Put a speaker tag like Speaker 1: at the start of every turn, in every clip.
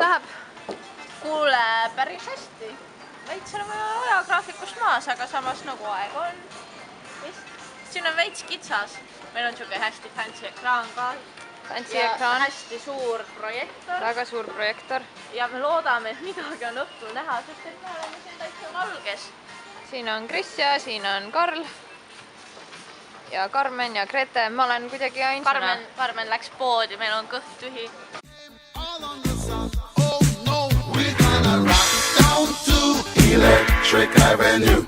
Speaker 1: läheb?
Speaker 2: Kuule, päris hästi. Veits oleme ajagraafikust maas, aga samas nagu aeg on. Siin on veits kitsas. Meil on siuke hästi fancy ekraan ka.
Speaker 1: Fancy ekraan.
Speaker 2: Hästi suur projektor.
Speaker 1: Väga suur projektor.
Speaker 2: Ja me loodame, et midagi on õhtul näha, sest et me oleme siin täitsa valges.
Speaker 1: Siin on Kristja, siin on Karl. Ja Karmen ja Grete. Ma olen kuidagi ainsana.
Speaker 2: Karmen läks poodi, meil on kõht tühi.
Speaker 3: Electric Avenue,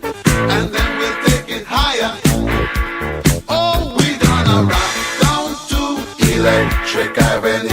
Speaker 3: and then we'll take it higher. Oh, we're gonna rock down to Electric Avenue.